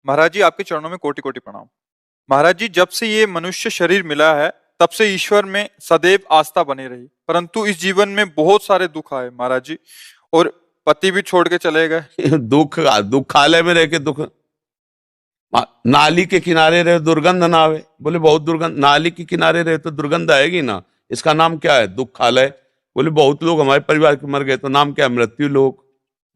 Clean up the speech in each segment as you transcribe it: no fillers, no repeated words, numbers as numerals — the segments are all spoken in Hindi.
महाराज जी, आपके चरणों में कोटि कोटि प्रणाम। महाराज जी, जब से ये मनुष्य शरीर मिला है तब से ईश्वर में सदैव आस्था बनी रही, परंतु इस जीवन में बहुत सारे दुख आए महाराज जी। और पति भी छोड़ के चले गए। दुख दुखालय में रह के दुख। नाली के किनारे रहे दुर्गंध ना आवे, बोले बहुत दुर्गंध। नाली के किनारे रहे तो दुर्गंध आएगी ना। इसका नाम क्या है? दुखालय। बोले बहुत लोग हमारे परिवार के मर गए, तो नाम क्या है? मृत्यु लोक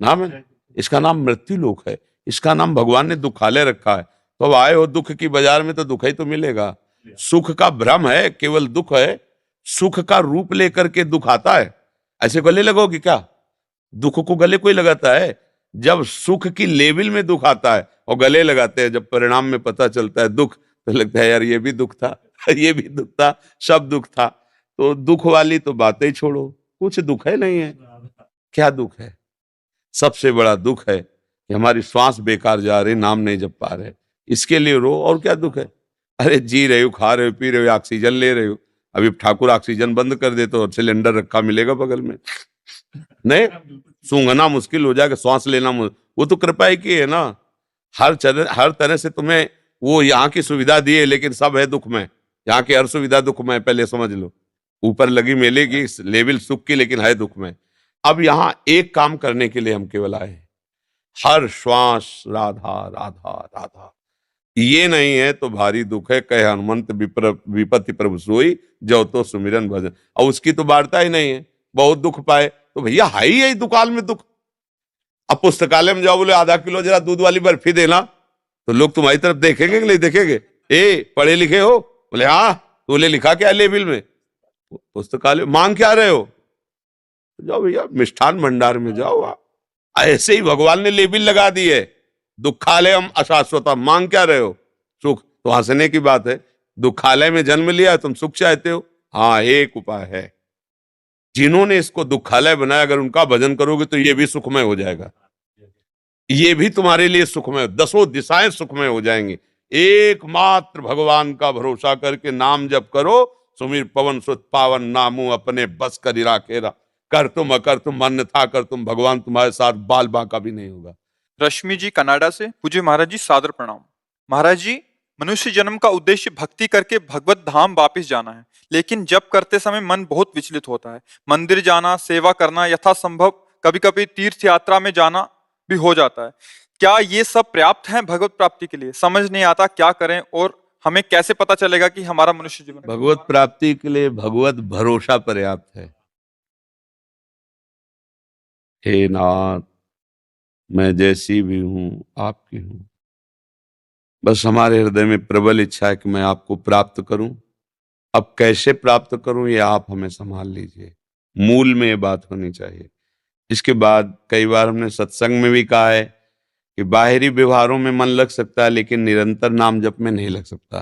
नाम है। इसका नाम मृत्यु लोक है। इसका नाम भगवान ने दुखालय रखा है। तो अब आए हो दुख की बाजार में, तो दुख ही तो मिलेगा। सुख का भ्रम है, केवल दुख है। सुख का रूप लेकर के दुख आता है। ऐसे गले लगोगे क्या? दुख को गले कोई लगाता है? जब सुख की लेवल में दुख आता है और गले लगाते हैं, जब परिणाम में पता चलता है दुख, तो लगता है यार ये भी दुख था, ये भी दुख था, सब दुख था। तो दुख वाली तो बातें ही छोड़ो, कुछ दुख है नहीं है। क्या दुख है? सबसे बड़ा दुख है कि हमारी श्वास बेकार जा रही, नाम नहीं जप पा रहे, इसके लिए रो। और क्या दुख है? अरे जी रहे हो, खा रहे हो, पी रहे हो, ऑक्सीजन ले रहे हो। अभी ठाकुर ऑक्सीजन बंद कर दे तो सिलेंडर रखा मिलेगा बगल में? नहीं, सूंघना मुश्किल हो जाएगा, श्वास लेना वो तो कृपा ही की है ना। हर तरह से तुम्हें वो यहाँ की सुविधा दी है, लेकिन सब है दुख में। यहाँ की हर सुविधा दुख में, पहले समझ लो। ऊपर लगी मेले की लेवल सुख की, लेकिन है दुख में। अब यहाँ एक काम करने के लिए हम केवल आए हैं। हर श्वास राधा राधा राधा, ये नहीं है तो भारी दुख है। कहे हनुमंत विपत्ति प्रभु सोई, जो तो सुमिरन भजन। और उसकी तो वार्ता ही नहीं है। बहुत दुख पाए तो भैया है ही दुकाल में दुख। अब पुस्तकालय में जाओ, बोले आधा किलो जरा दूध वाली बर्फी देना, तो लोग तुम्हारी तरफ देखेंगे कि नहीं देखेंगे? ए पढ़े लिखे हो? बोले हाँ। तूने लिखा क्या लेबिल में? पुस्तकालय मांग क्या रहे हो? जाओ भैया मिष्ठान भंडार में जाओ। ऐसे ही भगवान ने लेबिल लगा दी है, दुखालयम अशाश्वतम। मांग क्या रहे हो? सुख। तो हंसने की बात है, दुखालय में जन्म लिया, तुम सुख चाहते हो? हाँ, एक उपाय है। जिन्होंने इसको दुखालय बनाया, अगर उनका भजन करोगे तो ये भी सुखमय हो जाएगा। ये भी तुम्हारे लिए सुखमय, दसों दिशाएं सुखमय हो जाएंगी। एकमात्र भगवान का भरोसा करके नाम जप करो। सुमिर पवन सुत पावन, नामू अपने बस कर राखेरा। कर तुम अकर तुम अन्यथा कर तुम, भगवान तुम्हारे साथ बाल बांका भी नहीं होगा। रश्मि जी कनाडा से, पूज्य महाराज जी सादर प्रणाम। महाराज जी, मनुष्य जन्म का उद्देश्य भक्ति करके भगवत धाम वापिस जाना है, लेकिन जब करते समय मन बहुत विचलित होता है। मंदिर जाना, सेवा करना यथासंभव, कभी कभी तीर्थ यात्रा में जाना भी हो जाता है। क्या ये सब पर्याप्त है भगवत प्राप्ति के लिए? समझ नहीं आता क्या करें, और हमें कैसे पता चलेगा कि हमारा मनुष्य जीवन भगवत प्राप्ति के लिए भगवत भरोसा पर्याप्त है। हे नाथ, मैं जैसी भी हूं आपकी हूं। बस हमारे हृदय में प्रबल इच्छा है कि मैं आपको प्राप्त करूं। अब कैसे प्राप्त करूं ये आप हमें संभाल लीजिए। मूल में ये बात होनी चाहिए। इसके बाद कई बार हमने सत्संग में भी कहा है कि बाहरी व्यवहारों में मन लग सकता है, लेकिन निरंतर नाम जप में नहीं लग सकता,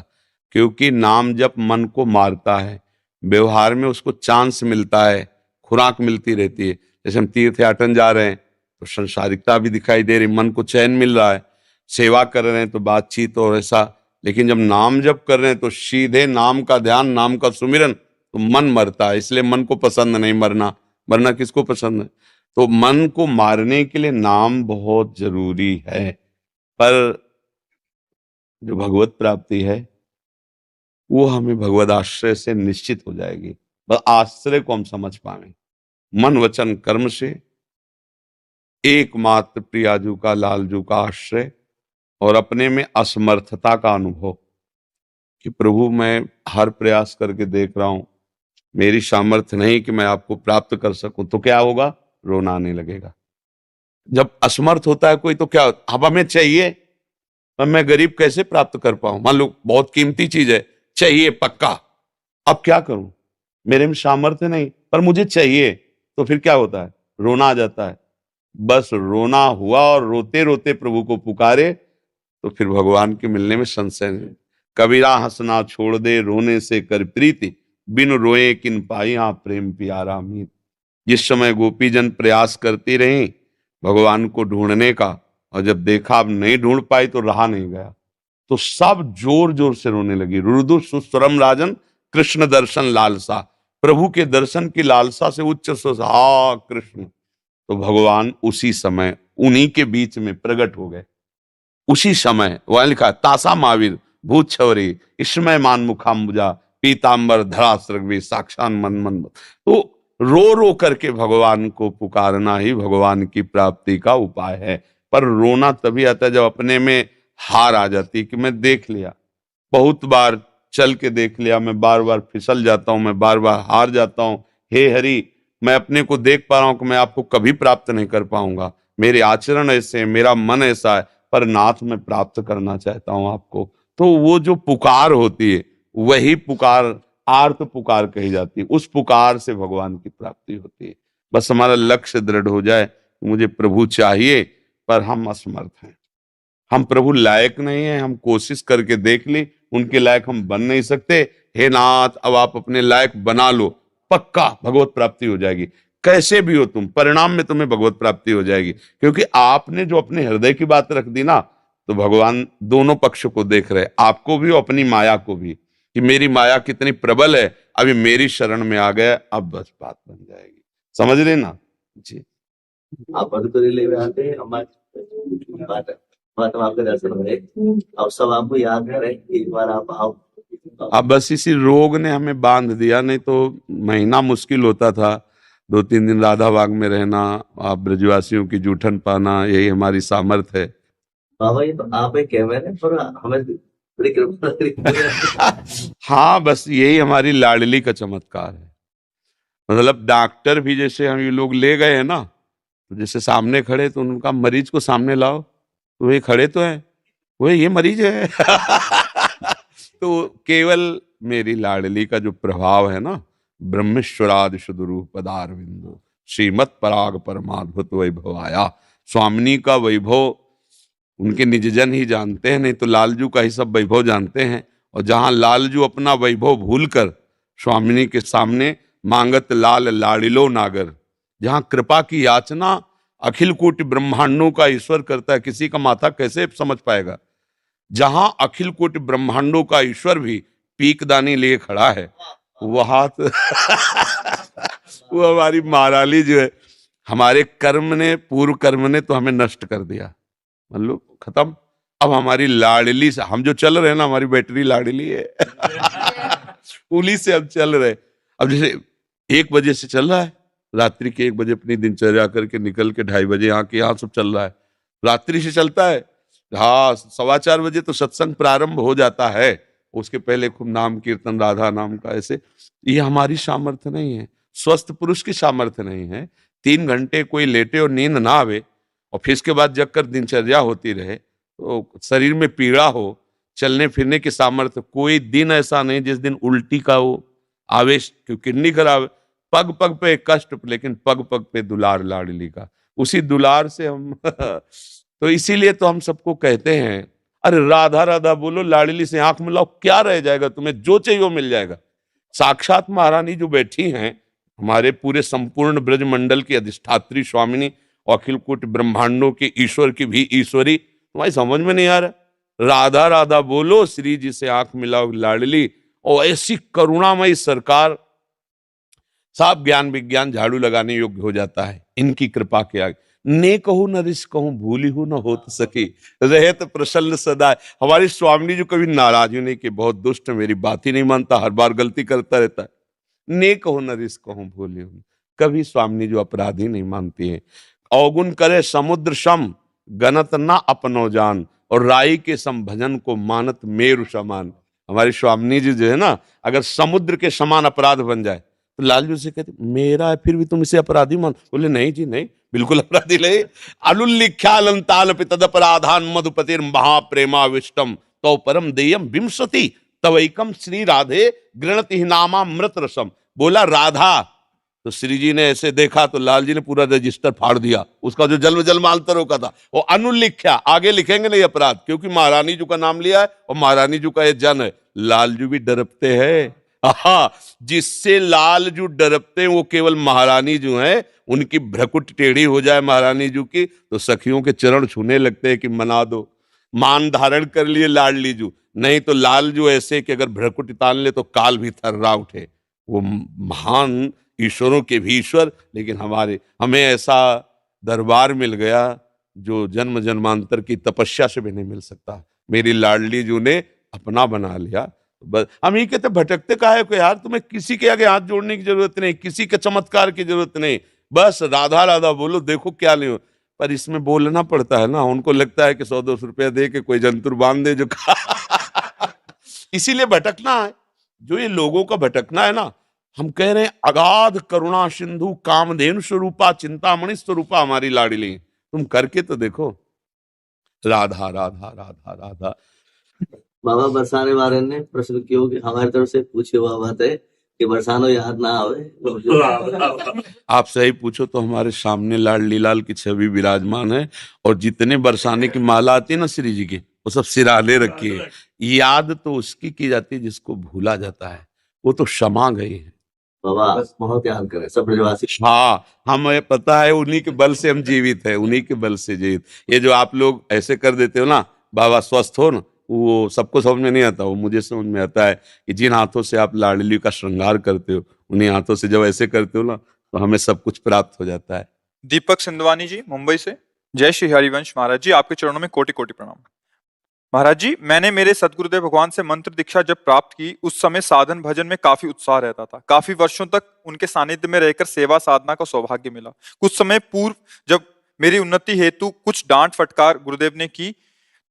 क्योंकि नाम जप मन को मारता है। व्यवहार में उसको चांस मिलता है, खुराक मिलती रहती है। जैसे हम तीर्थ याटन जा रहे हैं तो संसारिकता भी दिखाई दे रही, मन को चैन मिल रहा है। सेवा कर रहे हैं तो बातचीत और ऐसा, लेकिन जब नाम जप कर रहे हैं तो सीधे नाम का ध्यान, नाम का सुमिरन, तो मन मरता है। इसलिए मन को पसंद नहीं मरना। मरना किसको पसंद है? तो मन को मारने के लिए नाम बहुत जरूरी है। पर जो भगवत प्राप्ति है वो हमें भगवत आश्रय से निश्चित हो जाएगी। बस आश्रय को हम समझ पाए। मन वचन कर्म से एकमात्र प्रियाजू का, लालजू का आश्रय, और अपने में असमर्थता का अनुभव कि प्रभु मैं हर प्रयास करके देख रहा हूं, मेरी सामर्थ्य नहीं कि मैं आपको प्राप्त कर सकूं। तो क्या होगा? रोना आने लगेगा। जब असमर्थ होता है कोई तो क्या, अब हमें चाहिए पर मैं गरीब कैसे प्राप्त कर पाऊं? मान लो बहुत कीमती चीज है, चाहिए पक्का, अब क्या करूं? मेरे में सामर्थ्य नहीं पर मुझे चाहिए। तो फिर क्या होता है? रोना आ जाता है। बस रोना हुआ और रोते रोते प्रभु को पुकारे तो फिर भगवान के मिलने में संशय नहीं। कबीरा हंसना छोड़ दे, रोने से कर प्रीति, बिन रोए किन पाई हाँ प्रेम प्यारा मीत। जिस समय गोपीजन प्रयास करती रही भगवान को ढूंढने का, और जब देखा अब नहीं ढूंढ पाई तो रहा नहीं गया, तो सब जोर जोर से रोने लगी। रुदु सुस्वरम राजन कृष्ण दर्शन लालसा, प्रभु के दर्शन की लालसा से उच्च स्वर हा कृष्ण। तो भगवान उसी समय उन्हीं के बीच में प्रकट हो गए। उसी समय वहां लिखा है, तासा महावीर भूत छवरी इसमय मान मुखाम्बुजा पीताम्बर धरा सृग्वी साक्षात मन मन। तो रो रो करके भगवान को पुकारना ही भगवान की प्राप्ति का उपाय है। पर रोना तभी आता है जब अपने में हार आ जाती है कि मैं देख लिया, बहुत बार चल के देख लिया, मैं बार बार फिसल जाता हूं, मैं बार बार हार जाता हूं। हे हरि, मैं अपने को देख पा रहा हूं कि मैं आपको कभी प्राप्त नहीं कर पाऊंगा, मेरे आचरण ऐसे हैं, मेरा मन ऐसा है, पर नाथ मैं प्राप्त करना चाहता हूं आपको। तो वो जो पुकार होती है वही पुकार आर्त पुकार कही जाती है, उस पुकार से भगवान की प्राप्ति होती है। बस हमारा लक्ष्य दृढ़ हो जाए, मुझे प्रभु चाहिए, पर हम असमर्थ हैं, हम प्रभु लायक नहीं है। हम कोशिश करके देख ली, उनके लायक हम बन नहीं सकते। हे नाथ, अब आप अपने लायक बना लो, पक्का भगवत प्राप्ति हो जाएगी। कैसे भी हो तुम, परिणाम में तुम्हें भगवत प्राप्ति हो जाएगी, क्योंकि आपने जो अपने हृदय की बात रख दी ना, तो भगवान दोनों पक्ष को देख रहे, आपको भी अपनी माया को भी, कि मेरी माया कितनी प्रबल है, अभी मेरी शरण में आ गया, अब बस बात बन जाएगी। समझ रहे ना जी। आप मधुकरी ले आते हैं, हमारी बात आपके दर्शन हुए, अब सब आपको याद करें, एक बार आप आओ। अब बस इसी रोग ने हमें बांध दिया, नहीं तो महीना मुश्किल होता था, 2-3 दिन राधा बाग में रहना, आप ब्रजवासियों की जूठन पाना, यही हमारी सामर्थ्य है। बाबा ये तो आप एक कैमरे पर हमें बड़ी कृपा। हाँ, बस यही हमारी लाडली का चमत्कार है। मतलब डॉक्टर भी, जैसे हम ये लोग ले गए हैं ना, तो जैसे सामने खड़े तो उनका मरीज को सामने लाओ, तो ये खड़े तो हैं, वो ये मरीज है। तो केवल मेरी लाडली का जो प्रभाव है ना, ब्रह्मेश्वरादि सुदरूप पदारविंदो श्रीमत पराग परमाद्भुत वैभव आया। स्वामिनी का वैभव उनके निजजन ही जानते हैं, नहीं तो लालजू का ही सब वैभव जानते हैं। और जहां लालजू अपना वैभव भूलकर स्वामिनी के सामने मांगत लाल लाडिलो नागर, जहां कृपा की याचना अखिल कोटि ब्रह्मांडों का ईश्वर करता है, किसी का माथा कैसे समझ पाएगा। जहां अखिल कोटि ब्रह्मांडों का ईश्वर भी पीकदानी लिए खड़ा है, वहां तो वो हमारी महाराली जो है, हमारे कर्म ने, पूर्व कर्म ने तो हमें नष्ट कर दिया, मतलब खत्म। अब हमारी लाडली से हम जो चल रहे हैं ना, हमारी बैटरी लाडली है। उन्हीं से अब चल रहे। अब जैसे 1 बजे से चल रहा है, रात्रि के 1 बजे अपनी दिनचर्या करके निकल के 2:30 बजे यहाँ के यहाँ सब चल रहा है, रात्रि से चलता है। हाँ, 4:15 बजे तो सत्संग प्रारंभ हो जाता है, उसके पहले खूब नाम कीर्तन राधा नाम का। ऐसे ये हमारी सामर्थ्य नहीं है, स्वस्थ पुरुष की सामर्थ्य नहीं है। 3 घंटे कोई लेटे और नींद ना आवे और फिर इसके बाद जगकर दिनचर्या होती रहे, तो शरीर में पीड़ा हो, चलने फिरने की सामर्थ्य, कोई दिन ऐसा नहीं जिस दिन उल्टी का हो, आवेश क्यों किडनी खराब, पग पग पे कष्ट, लेकिन पग पग पे दुलार लाडली का, उसी दुलार से हम तो इसीलिए तो हम सबको कहते हैं, अरे राधा राधा बोलो, लाडली से आंख मिलाओ, क्या रह जाएगा, तुम्हें जो चाहिए वो मिल जाएगा। साक्षात महारानी जो बैठी हैं, हमारे पूरे संपूर्ण ब्रज मंडल की अधिष्ठात्री स्वामिनी और अखिल कोटि ब्रह्मांडों के ईश्वर की भी ईश्वरी, तुम्हारी समझ में नहीं आ रहा। राधा राधा बोलो, श्री जी से आंख मिलाओ लाडली, और ऐसी करुणामयी सरकार, साफ ज्ञान विज्ञान झाड़ू लगाने योग्य हो जाता है इनकी कृपा के आगे। ने कहूं न रिस कहूं, भूली हूं न होत सकी, रहत प्रसन्न सदा। हमारी स्वामिनी जो कभी नाराज ही नहीं कि बहुत दुष्ट, मेरी बात ही नहीं मानता, हर बार गलती करता रहता है। ने कहूं न रिस कहूं, भूली हूं, कभी स्वामिनी जो अपराधी नहीं मानती है। अवगुण करे समुद्र सम, गणत ना अपनो जान, और राई के सम भजन को मानत मेरु समान। हमारी स्वामिनी जी जो है ना, अगर समुद्र के समान अपराध बन जाए तो लालजू से कहते, मेरा है फिर भी तुम इसे अपराधी मान। बोले नहीं जी नहीं, बिल्कुल अपराधी नहीं। अलुल्लिख्यालंताल तदपराधान मधुपतिर महाप्रेमाविष्टम तो परम देयम विंशति तवैकम श्री राधे गृणति नामामृत रसम। बोला राधा, तो श्री जी ने ऐसे देखा तो लाल जी ने पूरा रजिस्टर फाड़ दिया, उसका जो जन्म जन्मांतरों का था वो अनुल्लिख्या, आगे लिखेंगे नहीं अपराध, क्योंकि महारानी जी का नाम लिया है और महारानी जी का ये जन है। लालजू भी डरपते हैं, जिससे लालजू डरपते हैं वो केवल महारानी जो है, उनकी भ्रकुट टेढ़ी हो जाए महारानी जी की तो सखियों के चरण छूने लगते हैं कि मना दो। मान धारण कर लिए लाडली जू, नहीं तो लालजू ऐसे कि अगर भ्रकुट तान ले तो काल भी थर्रा उठे। वो महान ईश्वरों के भी ईश्वर, लेकिन हमें ऐसा दरबार मिल गया जो जन्म जन्मांतर की तपस्या से भी नहीं मिल सकता। मेरी लाडली जू ने अपना बना लिया। बस हम ये कहते भटकते काहे को यार, तुम्हें किसी के आगे हाथ जोड़ने की जरूरत नहीं, किसी के चमत्कार की जरूरत नहीं, बस राधा राधा बोलो, देखो क्या ले। पर इसमें बोलना पड़ता है ना, उनको लगता है कि 100-200 रुपया दे के कोई जंतुर बांध दे जो इसीलिए भटकना है। जो ये लोगों का भटकना है ना, हम कह रहे हैं अगाध करुणा सिंधु कामधेनु स्वरूपा चिंतामणि स्वरूपा हमारी लाडली, तुम करके तो देखो। राधा राधा राधा राधा। बाबा बरसाने वाले ने प्रश्न किया कि हमारी तरफ से पूछे हुआ बात है कि बरसानो याद ना आवे। आप सही पूछो तो हमारे सामने लाडली लाल की छवि विराजमान है, और जितने बरसाने की माला आती है ना श्री जी की, वो सब सिराले रखी है। याद तो उसकी की जाती है जिसको भूला जाता है, वो तो क्षमा गई है। बाबा बहुत याद करें सब ब्रजवासी। हाँ, हमें पता है उन्हीं के बल से हम जीवित है, उन्हीं के बल से जीवित। ये जो आप लोग ऐसे कर देते हो ना, बाबा स्वस्थ हो ना, वो सबको समझ में नहीं आता, वो मुझे समझ में आता है कि जिन हाथों से आप लाडली का श्रृंगार करते हो, उन्हीं हाथों से जब ऐसे करते हो ना, तो हमें सब कुछ प्राप्त हो जाता है। दीपक सिंधवानी जी मुंबई से, जय श्री हरिवंश महाराज जी, आपके चरणों में कोटि कोटि प्रणाम। महाराज जी, मैंने मेरे सदगुरुदेव भगवान से मंत्र दीक्षा जब प्राप्त की, उस समय साधन भजन में काफी उत्साह रहता था। काफी वर्षों तक उनके सानिध्य में रहकर सेवा साधना का सौभाग्य मिला। कुछ समय पूर्व जब मेरी उन्नति हेतु कुछ डांट फटकार गुरुदेव ने की,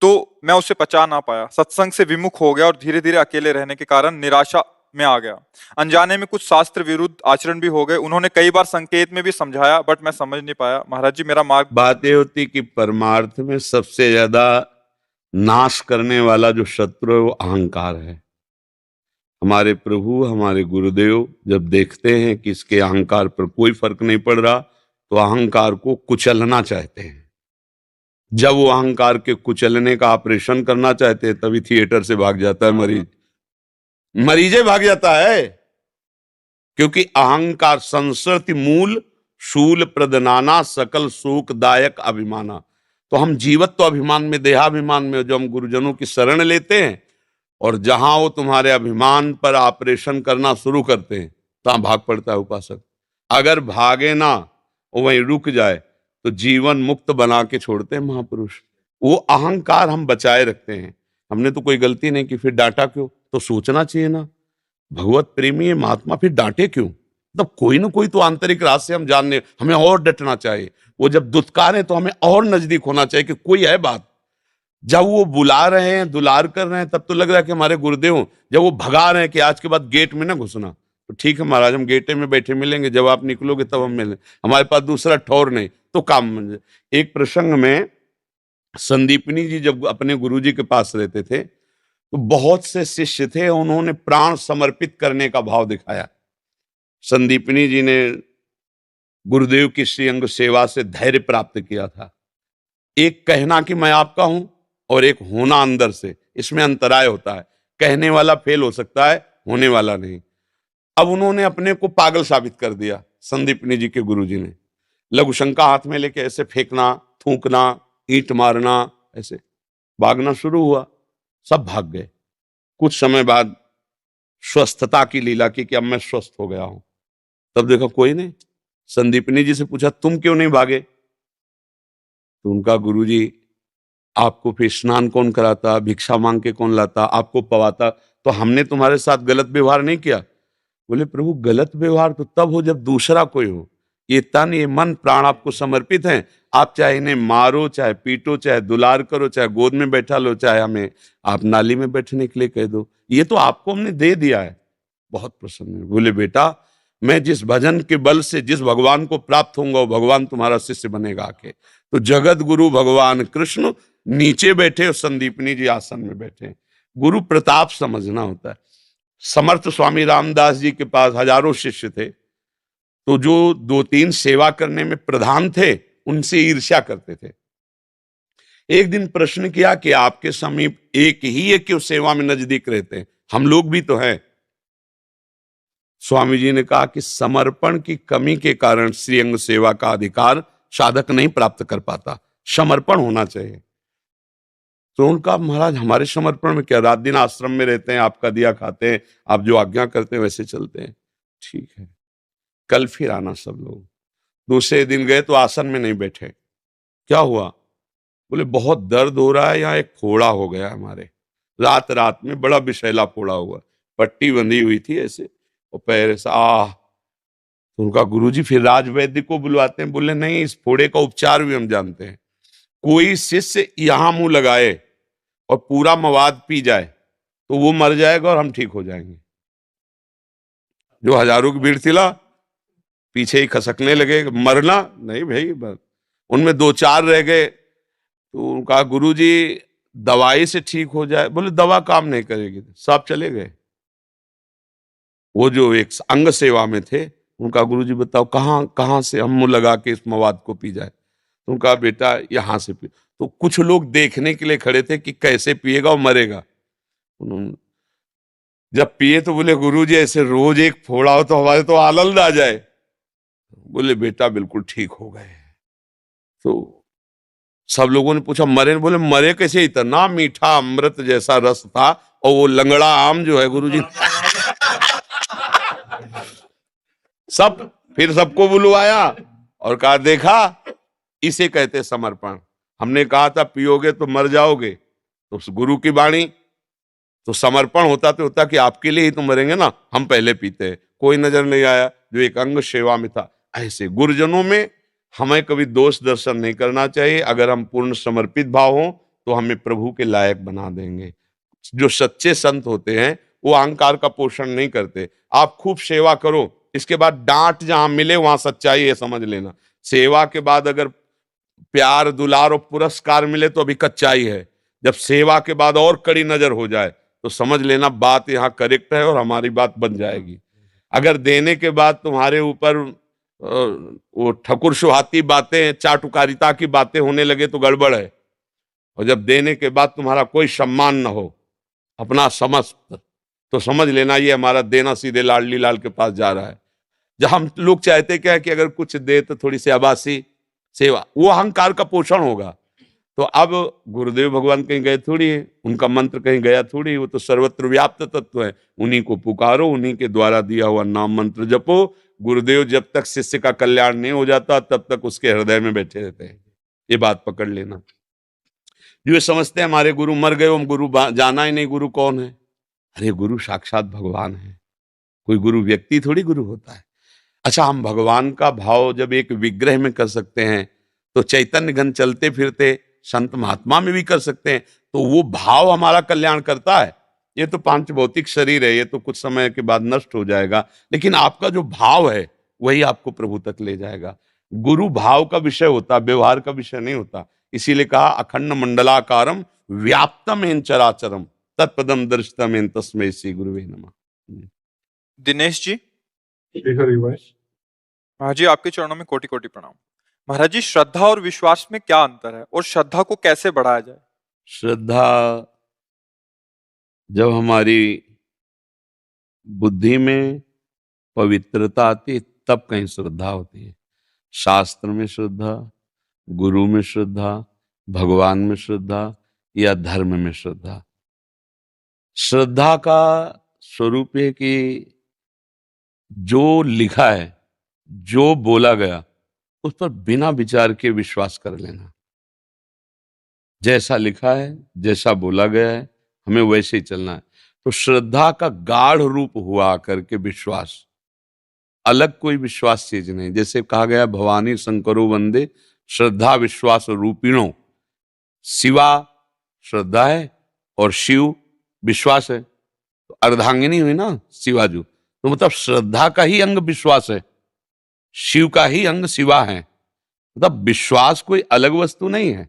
तो मैं उसे पचा ना पाया, सत्संग से विमुख हो गया और धीरे धीरे अकेले रहने के कारण निराशा में आ गया। अनजाने में कुछ शास्त्र विरुद्ध आचरण भी हो गए। उन्होंने कई बार संकेत में भी समझाया, बट मैं समझ नहीं पाया। महाराज जी, मेरा मार्ग बात ये होती कि परमार्थ में सबसे ज्यादा नाश करने वाला जो शत्रु है वो अहंकार है। हमारे प्रभु हमारे गुरुदेव जब देखते हैं कि इसके अहंकार पर कोई फर्क नहीं पड़ रहा, तो अहंकार को कुचलना चाहते हैं। जब वो अहंकार के कुचलने का ऑपरेशन करना चाहते हैं, तभी थिएटर से भाग जाता है मरीज, मरीजे भाग जाता है। क्योंकि अहंकार संसर्ति मूल शूल प्रदनाना सकल शोकदायक अभिमाना। तो हम जीवत्व अभिमान में, देहाभिमान में जो हम गुरुजनों की शरण लेते हैं, और जहां वो तुम्हारे अभिमान पर ऑपरेशन करना शुरू करते हैं, तहां भाग पड़ता है उपासक। अगर भागे ना, वो वहीं रुक जाए, तो जीवन मुक्त बना के छोड़ते हैं महापुरुष। वो अहंकार हम बचाए रखते हैं। हमने तो कोई गलती नहीं की, फिर डांटा क्यों? तो सोचना चाहिए ना, भगवत प्रेमी है महात्मा, फिर डांटे क्यों? मतलब कोई ना कोई तो आंतरिक राज से हम जानने, हमें और डटना चाहिए। वो जब दुत्कारे तो हमें और नजदीक होना चाहिए कि कोई है बात। जब वो बुला रहे हैं, दुलार कर रहे हैं, तब तो लग रहा है कि हमारे गुरुदेव। जब वो भगा रहे हैं कि आज के बाद गेट में ना घुसना, तो ठीक है महाराज, हम गेटे में बैठे मिलेंगे, जब आप निकलोगे तब हम मिलेंगे, हमारे पास दूसरा ठौर नहीं, तो काम बन जाए। एक प्रसंग में संदीपनी जी जब अपने गुरुजी के पास रहते थे, तो बहुत से शिष्य थे, उन्होंने प्राण समर्पित करने का भाव दिखाया। संदीपनी जी ने गुरुदेव की श्रीअंग सेवा से धैर्य प्राप्त किया था। एक कहना कि मैं आपका हूं, और एक होना अंदर से, इसमें अंतराय होता है। कहने वाला फेल हो सकता है, होने वाला नहीं। अब उन्होंने अपने को पागल साबित कर दिया। संदीपनी जी के गुरुजी ने लघुशंका हाथ में लेके ऐसे फेंकना, थूकना, ईंट मारना, ऐसे भागना शुरू हुआ। सब भाग गए। कुछ समय बाद स्वस्थता की लीला की कि अब मैं स्वस्थ हो गया हूं। तब देखा कोई नहीं। संदीपनी जी से पूछा, तुम क्यों नहीं भागे? तो उनका गुरुजी, आपको फिर स्नान कौन कराता, भिक्षा मांग के कौन लाता, आपको पवाता, तो हमने तुम्हारे साथ गलत व्यवहार नहीं किया। बोले प्रभु, गलत व्यवहार तो तब हो जब दूसरा कोई हो। ये तन ये मन प्राण आपको समर्पित हैं। आप चाहे इन्हें मारो, चाहे पीटो, चाहे दुलार करो, चाहे गोद में बैठा लो, चाहे हमें आप नाली में बैठने के लिए कह दो, ये तो आपको हमने दे दिया है। बहुत प्रसन्न है। बोले बेटा, मैं जिस भजन के बल से जिस भगवान को प्राप्त होऊंगा, वो भगवान तुम्हारा शिष्य बनेगा आके। तो जगत गुरु भगवान कृष्ण नीचे बैठे और संदीपनी जी आसन में बैठे। गुरु प्रताप समझना होता है। समर्थ स्वामी रामदास जी के पास हजारों शिष्य थे, तो जो 2-3 सेवा करने में प्रधान थे, उनसे ईर्ष्या करते थे। एक दिन प्रश्न किया कि आपके समीप एक ही है कि उस सेवा में नजदीक रहते हैं, हम लोग भी तो हैं। स्वामी जी ने कहा कि समर्पण की कमी के कारण श्रीअंग सेवा का अधिकार साधक नहीं प्राप्त कर पाता, समर्पण होना चाहिए। तो उनका, महाराज हमारे समर्पण में क्या, रात दिन आश्रम में रहते हैं, आपका दिया खाते हैं, आप जो आज्ञा करते हैं वैसे चलते हैं। ठीक है, कल फिर आना सब लोग। दूसरे दिन गए तो आसन में नहीं बैठे। क्या हुआ? बोले बहुत दर्द हो रहा है, यहाँ एक फोड़ा हो गया हमारे, रात रात में बड़ा विषैला फोड़ा हुआ, पट्टी बंधी हुई थी ऐसे और पैर ऐसा तो उनका गुरुजी फिर राज वैद्य को बुलवाते हैं, बोले नहीं इस फोड़े का उपचार भी हम जानते हैं, कोई शिष्य यहां मुंह लगाए और पूरा मवाद पी जाए तो वो मर जाएगा और हम ठीक हो जाएंगे। जो हजारों की भीड़ थी ला पीछे ही खसकने लगे, मरना नहीं भाई, उनमें दो चार रह गए तो उनका गुरुजी दवाई से ठीक हो जाए, बोले दवा काम नहीं करेगी, सब चले गए। वो जो एक अंग सेवा में थे उनका गुरुजी बताओ कहाँ कहाँ से हम मुंह लगा के इस मवाद को पी जाए, तो उनका बेटा यहां से पी। तो कुछ लोग देखने के लिए खड़े थे कि कैसे पिएगा और मरेगा। उन्होंने जब पिए तो बोले गुरुजी ऐसे रोज एक फोड़ा हो तो हमारे तो आनंद आ जाए। बोले बेटा बिल्कुल ठीक हो गए। तो सब लोगों ने पूछा मरे? बोले मरे कैसे, इतना मीठा अमृत जैसा रस था, और वो लंगड़ा आम जो है गुरुजी फिर सबको बुलवाया और कहा देखा इसे कहते समर्पण। हमने कहा था पियोगे तो मर जाओगे, तो उस गुरु की वाणी तो समर्पण होता तो होता कि आपके लिए ही तो मरेंगे ना, हम पहले पीते। कोई नजर नहीं आया जो एक अंग सेवा में था। ऐसे गुरुजनों में हमें कभी दोष दर्शन नहीं करना चाहिए। अगर हम पूर्ण समर्पित भाव हों तो हमें प्रभु के लायक बना देंगे। जो सच्चे संत होते हैं वो अहंकार का पोषण नहीं करते। आप खूब सेवा करो, इसके बाद डांट जहां मिले वहां सच्चाई है, समझ लेना। सेवा के बाद अगर प्यार दुलार और पुरस्कार मिले तो अभी कच्चाई है। जब सेवा के बाद और कड़ी नजर हो जाए तो समझ लेना बात यहाँ करेक्ट है और हमारी बात बन जाएगी। अगर देने के बाद तुम्हारे ऊपर वो ठकुर सुहाती बातें, चाटुकारिता की बातें होने लगे तो गड़बड़ है। और जब देने के बाद तुम्हारा कोई सम्मान न हो अपना समस्त, तो समझ लेना ये हमारा देना सीधे लाडली लाल के पास जा रहा है। जब हम लोग चाहते क्या है कि अगर कुछ दे तो थोड़ी सी आबासी सेवा, वो अहंकार का पोषण होगा। तो अब गुरुदेव भगवान कहीं गए थोड़ी है, उनका मंत्र कहीं गया थोड़ी, वो तो सर्वत्र व्याप्त तत्व है। उन्हीं को पुकारो, उन्हीं के द्वारा दिया हुआ नाम मंत्र जपो। गुरुदेव जब तक शिष्य का कल्याण नहीं हो जाता तब तक उसके हृदय में बैठे रहते हैं। ये बात पकड़ लेना। जो ये समझते हैं हमारे गुरु मर गए, हम गुरु जाना ही नहीं, गुरु कौन है? अरे गुरु साक्षात भगवान है, कोई गुरु व्यक्ति थोड़ी गुरु होता है। अच्छा, हम भगवान का भाव जब एक विग्रह में कर सकते हैं तो चैतन्य घन चलते फिरते संत महात्मा में भी कर सकते हैं। तो वो भाव हमारा कल्याण करता है। ये तो पांच भौतिक शरीर है, ये तो कुछ समय के बाद नष्ट हो जाएगा, लेकिन आपका जो भाव है वही आपको प्रभु तक ले जाएगा। गुरु भाव का विषय होता, व्यवहार का विषय नहीं होता। इसीलिए कहा अखंड मंडलाकारम व्याप्तम एन चराचरम तत्पदम दर्शितम एन तस्मै श्री गुरुवे नमः। दिनेश जी, महाराज जी आपके चरणों में कोटि कोटि प्रणाम। महाराज जी, श्रद्धा और विश्वास में क्या अंतर है और श्रद्धा को कैसे बढ़ाया जाए? श्रद्धा जब हमारी बुद्धि में पवित्रता आती है तब कहीं श्रद्धा होती है। शास्त्र में श्रद्धा, गुरु में श्रद्धा, भगवान में श्रद्धा या धर्म में श्रद्धा। श्रद्धा का स्वरूप है कि जो लिखा है, जो बोला गया, उस पर बिना विचार के विश्वास कर लेना। जैसा लिखा है, जैसा बोला गया है, हमें वैसे ही चलना है। तो श्रद्धा का गाढ़ रूप हुआ करके विश्वास, अलग कोई विश्वास चीज नहीं। जैसे कहा गया भवानी शंकरो वंदे श्रद्धा विश्वास रूपिणो। शिवा श्रद्धा है और शिव विश्वास है, तो अर्धांगिनी हुई ना शिवाजू। तो मतलब श्रद्धा का ही अंग विश्वास है, शिव का ही अंग शिवा है। मतलब विश्वास कोई अलग वस्तु नहीं है।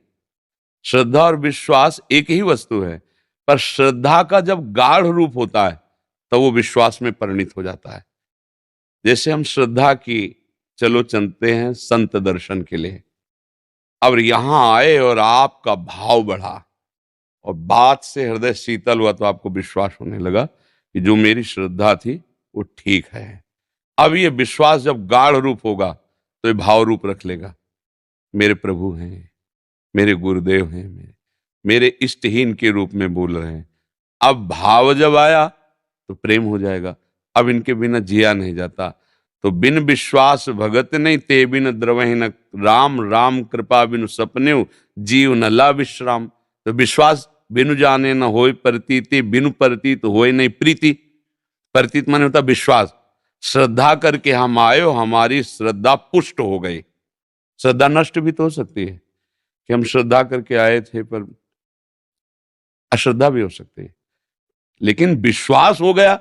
श्रद्धा और विश्वास एक ही वस्तु है, पर श्रद्धा का जब गाढ़ रूप होता है तो वो विश्वास में परिणित हो जाता है। जैसे हम श्रद्धा की चलो चलते हैं संत दर्शन के लिए, अब यहां आए और आपका भाव बढ़ा और बात से हृदय शीतल हुआ तो आपको विश्वास होने लगा कि जो मेरी श्रद्धा थी वो ठीक है। अब ये विश्वास जब गाढ़ रूप होगा तो ये भाव रूप रख लेगा। मेरे प्रभु हैं, मेरे गुरुदेव हैं, मेरे इष्टहीन के रूप में बोल रहे हैं। अब भाव जब आया तो प्रेम हो जाएगा। अब इनके बिना जिया नहीं जाता। तो बिन विश्वास भगत नहीं, ते बिन द्रवहीन राम, राम कृपा बिनु सपने, जीव न ला विश्राम। तो विश्वास बिनु जाने न होय प्रतीति, बिनु प्रतीत होय नहीं प्रीति। प्रतीत माने होता विश्वास। श्रद्धा करके हम आयो, हमारी श्रद्धा पुष्ट हो गई। श्रद्धा नष्ट भी तो हो सकती है कि हम श्रद्धा करके आए थे पर अश्रद्धा भी हो सकती है, लेकिन विश्वास हो गया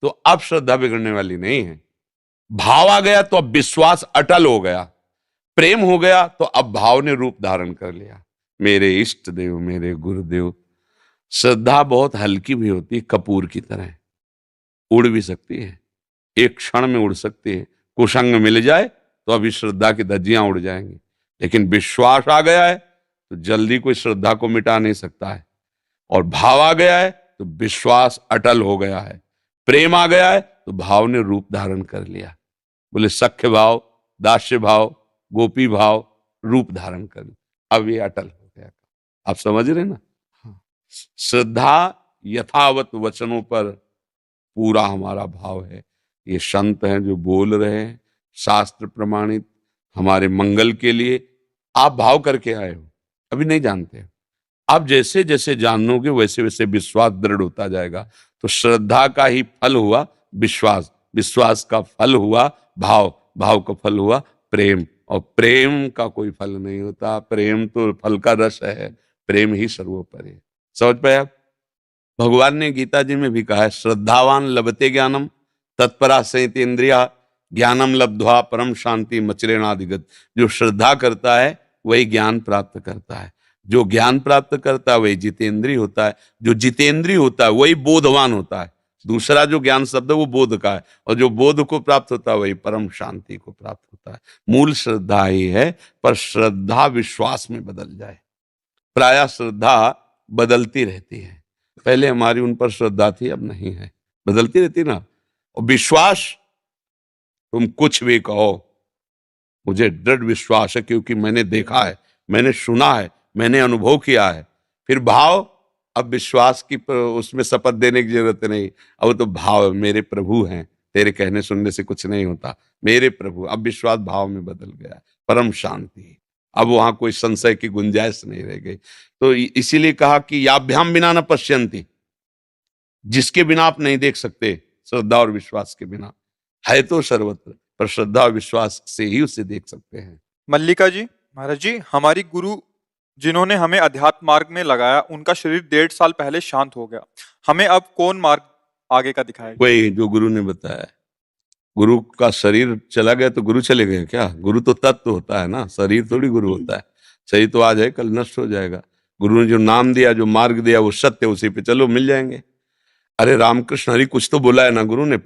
तो अब श्रद्धा बिगड़ने वाली नहीं है। भाव आ गया तो अब विश्वास अटल हो गया। प्रेम हो गया तो अब भाव ने रूप धारण कर लिया। मेरे इष्ट देव, मेरे गुरुदेव। श्रद्धा बहुत हल्की भी होती है, कपूर की तरह उड़ भी सकती है, एक क्षण में उड़ सकती है। कुसंग मिल जाए तो अभी श्रद्धा की धज्जियां उड़ जाएंगी, लेकिन विश्वास आ गया है तो जल्दी कोई श्रद्धा को मिटा नहीं सकता है। और भाव आ गया है तो विश्वास अटल हो गया है। प्रेम आ गया है तो भाव ने रूप धारण कर लिया। बोले सख्य भाव, दास्य भाव, गोपी भाव रूप धारण कर लिया, अब ये अटल हो गया। आप समझ रहे ना? हाँ। श्रद्धा यथावत वचनों पर पूरा हमारा भाव है। ये संत हैं जो बोल रहे हैं, शास्त्र प्रमाणित हमारे मंगल के लिए। आप भाव करके आए हो, अभी नहीं जानते हो। आप जैसे जैसे जानोगे वैसे वैसे विश्वास दृढ़ होता जाएगा। तो श्रद्धा का ही फल हुआ विश्वास, विश्वास का फल हुआ भाव, भाव का फल हुआ प्रेम, और प्रेम का कोई फल नहीं होता। प्रेम तो फल का रस है, प्रेम ही सर्वोपरि है। समझ पाए आप? भगवान ने गीता जी में भी कहा है, श्रद्धावान लभते ज्ञानम तत्परा संयतेन्द्रिया ज्ञानम लब्ध्वा परम शांति मचरेणाधिगत। जो श्रद्धा करता है वही ज्ञान प्राप्त करता है, जो ज्ञान प्राप्त करता है वही जितेंद्रिय होता है, जो जितेंद्रिय होता है वही बोधवान होता है। दूसरा जो ज्ञान शब्द है वो बोध का है, और जो बोध को प्राप्त होता है वही परम शांति को प्राप्त होता है। मूल श्रद्धा ही है, पर श्रद्धा विश्वास में बदल जाए। प्रायः श्रद्धा बदलती रहती है। पहले हमारी उन पर श्रद्धा थी, अब नहीं है, बदलती रहती ना। और विश्वास, तुम कुछ भी कहो, मुझे दृढ़ विश्वास है क्योंकि मैंने देखा है, मैंने सुना है, मैंने अनुभव किया है। फिर भाव, अब विश्वास की उसमें शपथ देने की जरूरत नहीं, अब तो भाव मेरे प्रभु हैं, तेरे कहने सुनने से कुछ नहीं होता, मेरे प्रभु। अब विश्वास भाव में बदल गया, परम शांति। अब वहां कोई संशय की गुंजाइश नहीं रह गई। तो इसीलिए कहा कि याभ्याम बिना न पश्यन्ति, जिसके बिना आप नहीं देख सकते, श्रद्धा और विश्वास के बिना। है तो सर्वत्र, पर श्रद्धा और विश्वास से ही उसे देख सकते हैं। मल्लिका जी, महाराज जी, हमारी गुरु जिन्होंने हमें अध्यात्म मार्ग में लगाया, उनका शरीर 1.5 साल पहले शांत हो गया। हमें अब कौन मार्ग आगे का दिखाएगा? वही जो गुरु ने बताया। गुरु का शरीर चला गया तो गुरु चले गए क्या? गुरु तो तत्व होता है ना, शरीर थोड़ी गुरु होता है। शरीर तो आज है, कल नष्ट हो जाएगा। गुरु ने जो नाम दिया, जो मार्ग दिया, वो सत्य, उसी पे चलो, मिल जाएंगे। अरे रामकृष्ण हरि कुछ तो बोला है ना गुरु ने।